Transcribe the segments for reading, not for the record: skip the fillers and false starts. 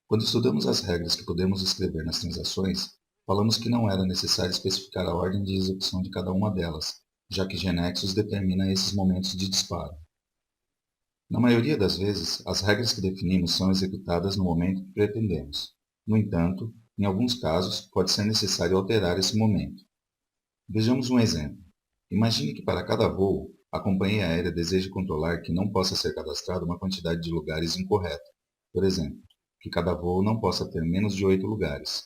Quando estudamos as regras que podemos escrever nas transações, falamos que não era necessário especificar a ordem de execução de cada uma delas, já que GeneXus determina esses momentos de disparo. Na maioria das vezes, as regras que definimos são executadas no momento que pretendemos. No entanto, em alguns casos, pode ser necessário alterar esse momento. Vejamos um exemplo. Imagine que para cada voo, a companhia aérea deseja controlar que não possa ser cadastrada uma quantidade de lugares incorreta. Por exemplo, que cada voo não possa ter menos de 8 lugares.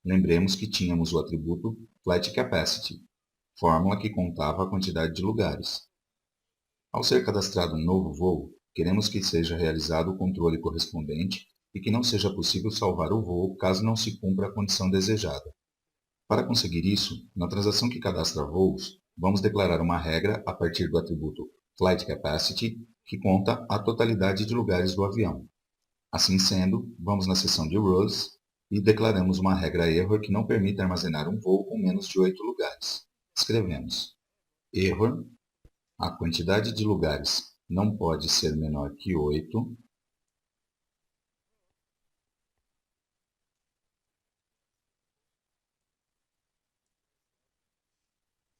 Lembremos que tínhamos o atributo Flight Capacity, fórmula que contava a quantidade de lugares. Ao ser cadastrado um novo voo, queremos que seja realizado o controle correspondente e que não seja possível salvar o voo caso não se cumpra a condição desejada. Para conseguir isso, na transação que cadastra voos, vamos declarar uma regra a partir do atributo Flight Capacity, que conta a totalidade de lugares do avião. Assim sendo, vamos na seção de Rules e declaramos uma regra error que não permite armazenar um voo com menos de 8 lugares. Escrevemos error, a quantidade de lugares não pode ser menor que 8,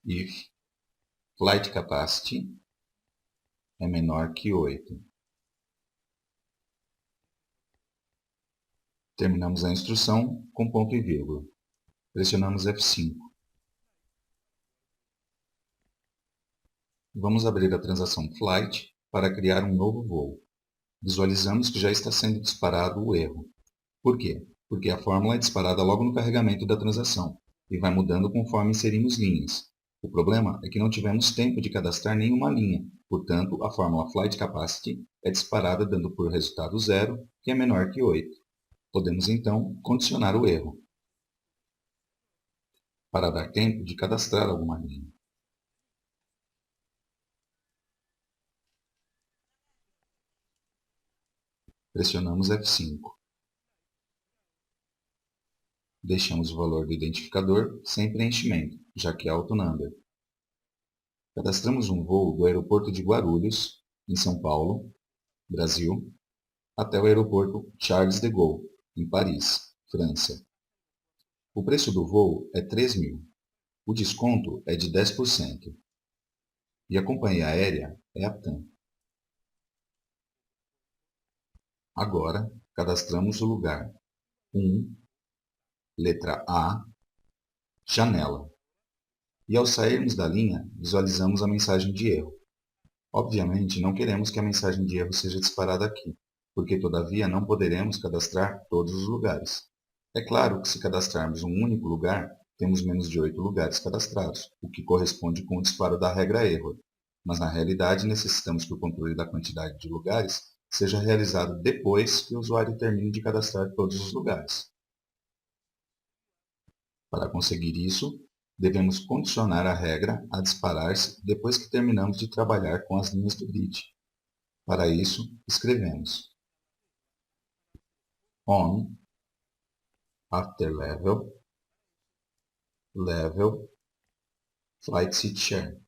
if Flight Capacity é menor que 8. Terminamos a instrução com ponto e vírgula. Pressionamos F5. Vamos abrir a transação Flight para criar um novo voo. Visualizamos que já está sendo disparado o erro. Por quê? Porque a fórmula é disparada logo no carregamento da transação e vai mudando conforme inserimos linhas. O problema é que não tivemos tempo de cadastrar nenhuma linha, portanto, a fórmula Flight Capacity é disparada dando por resultado 0, que é menor que 8. Podemos então condicionar o erro, para dar tempo de cadastrar alguma linha. Pressionamos F5. Deixamos o valor do identificador sem preenchimento, já que é autonumber. Cadastramos um voo do aeroporto de Guarulhos, em São Paulo, Brasil, até o aeroporto Charles de Gaulle, em Paris, França. O preço do voo é 3.000. O desconto é de 10%. E a companhia aérea é a TAM. Agora, cadastramos o lugar 1, letra A, janela. E ao sairmos da linha, visualizamos a mensagem de erro. Obviamente, não queremos que a mensagem de erro seja disparada aqui, porque todavia não poderemos cadastrar todos os lugares. É claro que se cadastrarmos um único lugar, temos menos de 8 lugares cadastrados, o que corresponde com o disparo da regra error. Mas na realidade necessitamos que o controle da quantidade de lugares seja realizado depois que o usuário termine de cadastrar todos os lugares. Para conseguir isso, devemos condicionar a regra a disparar-se depois que terminamos de trabalhar com as linhas do grid. Para isso, escrevemos on, after level, level, flight seat share.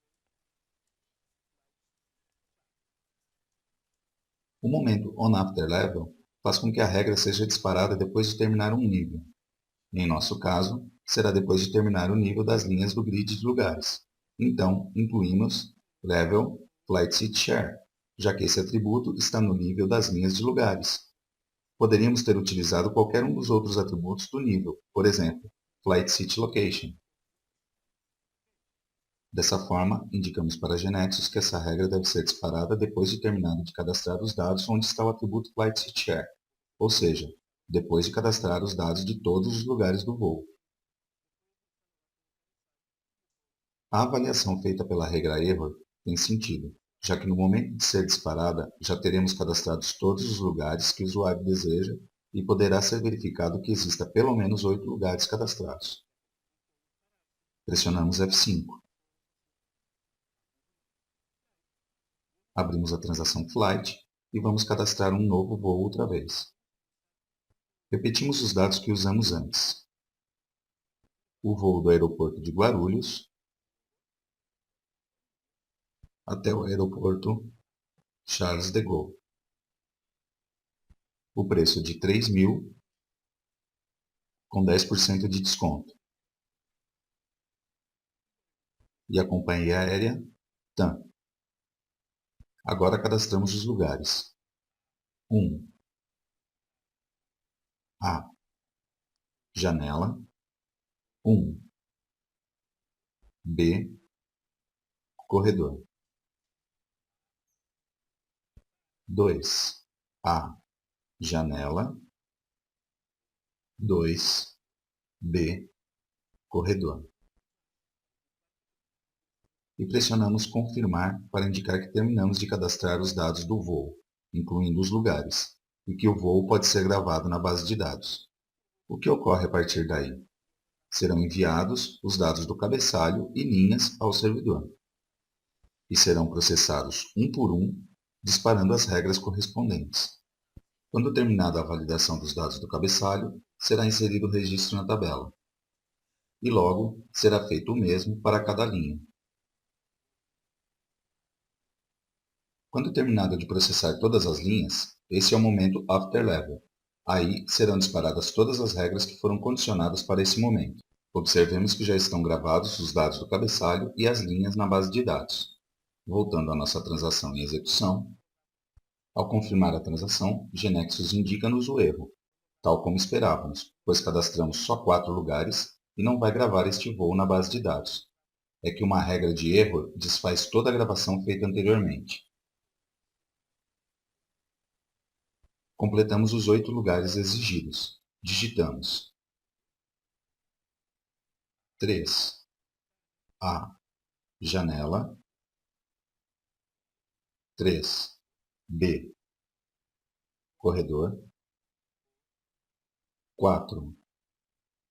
O momento onAfterLevel faz com que a regra seja disparada depois de terminar um nível. Em nosso caso, será depois de terminar o nível das linhas do grid de lugares. Então, incluímos Level Flight Seat Share, já que esse atributo está no nível das linhas de lugares. Poderíamos ter utilizado qualquer um dos outros atributos do nível, por exemplo, Flight Seat Location. Dessa forma, indicamos para a GeneXus que essa regra deve ser disparada depois de terminado de cadastrar os dados onde está o atributo Flight Seat Share, ou seja, depois de cadastrar os dados de todos os lugares do voo. A avaliação feita pela regra error tem sentido, já que no momento de ser disparada já teremos cadastrados todos os lugares que o usuário deseja e poderá ser verificado que exista pelo menos 8 lugares cadastrados. Pressionamos F5. Abrimos a transação Flight e vamos cadastrar um novo voo outra vez. Repetimos os dados que usamos antes. O voo do aeroporto de Guarulhos até o aeroporto Charles de Gaulle. O preço de 3.000 com 10% de desconto. E a companhia aérea TAM. Agora cadastramos os lugares. 1. A. Janela. 1. B. Corredor. 2. A. Janela. 2. B. Corredor. E pressionamos confirmar para indicar que terminamos de cadastrar os dados do voo, incluindo os lugares, e que o voo pode ser gravado na base de dados. O que ocorre a partir daí? Serão enviados os dados do cabeçalho e linhas ao servidor, e serão processados um por um, disparando as regras correspondentes. Quando terminada a validação dos dados do cabeçalho, será inserido o registro na tabela, e logo será feito o mesmo para cada linha. Quando terminado de processar todas as linhas, esse é o momento After Level. Aí serão disparadas todas as regras que foram condicionadas para esse momento. Observemos que já estão gravados os dados do cabeçalho e as linhas na base de dados. Voltando à nossa transação em execução, ao confirmar a transação, GeneXus indica-nos o erro, tal como esperávamos, pois cadastramos só 4 lugares e não vai gravar este voo na base de dados. É que uma regra de erro desfaz toda a gravação feita anteriormente. Completamos os 8 lugares exigidos. Digitamos 3. A. Janela. 3. B. Corredor. 4.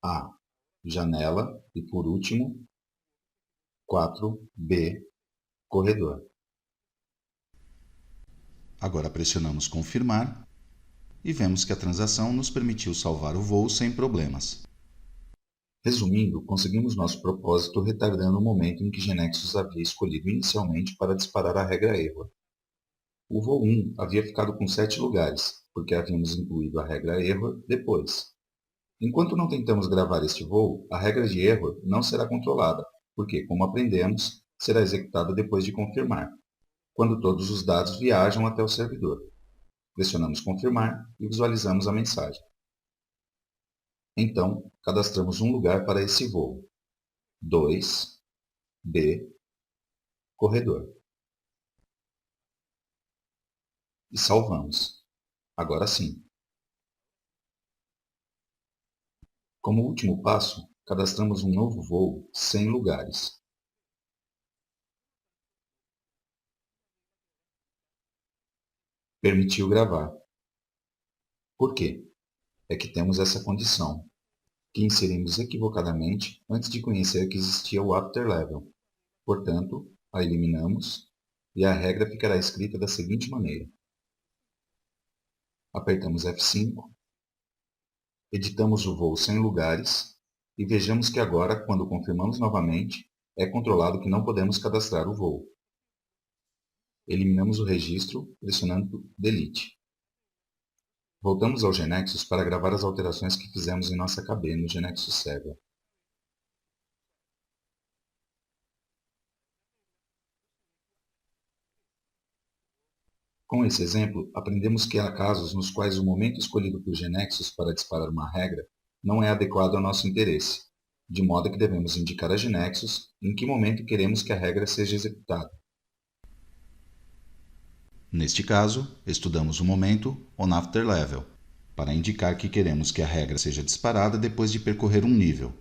A. Janela. E por último, 4. B. Corredor. Agora pressionamos confirmar e vemos que a transação nos permitiu salvar o voo sem problemas. Resumindo, conseguimos nosso propósito retardando o momento em que GeneXus havia escolhido inicialmente para disparar a regra erro. O voo 1 havia ficado com 7 lugares, porque havíamos incluído a regra erro depois. Enquanto não tentamos gravar este voo, a regra de erro não será controlada, porque, como aprendemos, será executada depois de confirmar, quando todos os dados viajam até o servidor. Pressionamos confirmar e visualizamos a mensagem. Então, cadastramos um lugar para esse voo. 2. B. Corredor. E salvamos. Agora sim. Como último passo, cadastramos um novo voo sem lugares. Permitiu gravar. Por quê? É que temos essa condição, que inserimos equivocadamente antes de conhecer que existia o After Level. Portanto, a eliminamos e a regra ficará escrita da seguinte maneira. Apertamos F5, editamos o voo sem lugares e vejamos que agora, quando confirmamos novamente, é controlado que não podemos cadastrar o voo. Eliminamos o registro pressionando Delete. Voltamos ao GeneXus para gravar as alterações que fizemos em nossa KB no GeneXus Server. Com esse exemplo, aprendemos que há casos nos quais o momento escolhido por GeneXus para disparar uma regra não é adequado ao nosso interesse, de modo que devemos indicar a GeneXus em que momento queremos que a regra seja executada. Neste caso, estudamos o momento OnAfterLevel, para indicar que queremos que a regra seja disparada depois de percorrer um nível.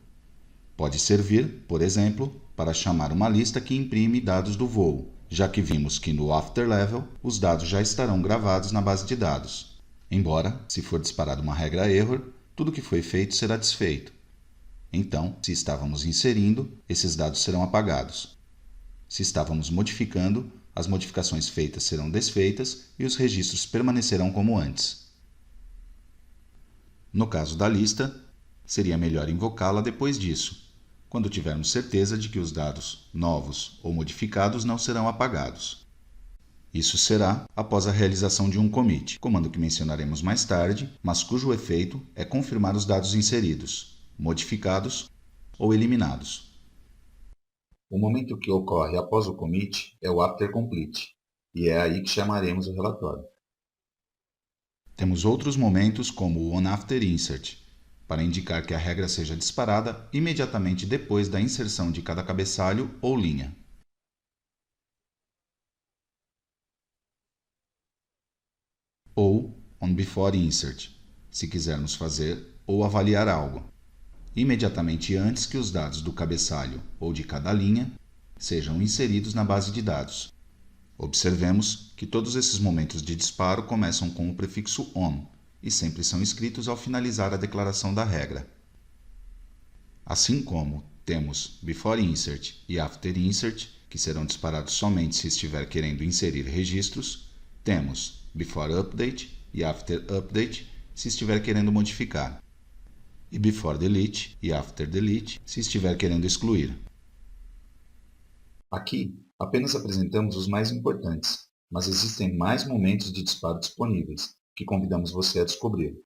Pode servir, por exemplo, para chamar uma lista que imprime dados do voo, já que vimos que no After Level os dados já estarão gravados na base de dados. Embora, se for disparada uma regra error, tudo que foi feito será desfeito. Então, se estávamos inserindo, esses dados serão apagados. Se estávamos modificando, as modificações feitas serão desfeitas e os registros permanecerão como antes. No caso da lista, seria melhor invocá-la depois disso, quando tivermos certeza de que os dados novos ou modificados não serão apagados. Isso será após a realização de um commit, comando que mencionaremos mais tarde, mas cujo efeito é confirmar os dados inseridos, modificados ou eliminados. O momento que ocorre após o commit é o after complete, e é aí que chamaremos o relatório. Temos outros momentos como o onAfterInsert, para indicar que a regra seja disparada imediatamente depois da inserção de cada cabeçalho ou linha. Ou onBeforeInsert, se quisermos fazer ou avaliar algo, imediatamente antes que os dados do cabeçalho ou de cada linha sejam inseridos na base de dados. Observemos que todos esses momentos de disparo começam com o prefixo on e sempre são escritos ao finalizar a declaração da regra. Assim como temos BeforeInsert e AfterInsert, que serão disparados somente se estiver querendo inserir registros, temos BeforeUpdate e AfterUpdate se estiver querendo modificar, e BeforeDelete e AfterDelete se estiver querendo excluir. Aqui, apenas apresentamos os mais importantes, mas existem mais momentos de disparo disponíveis, que convidamos você a descobrir.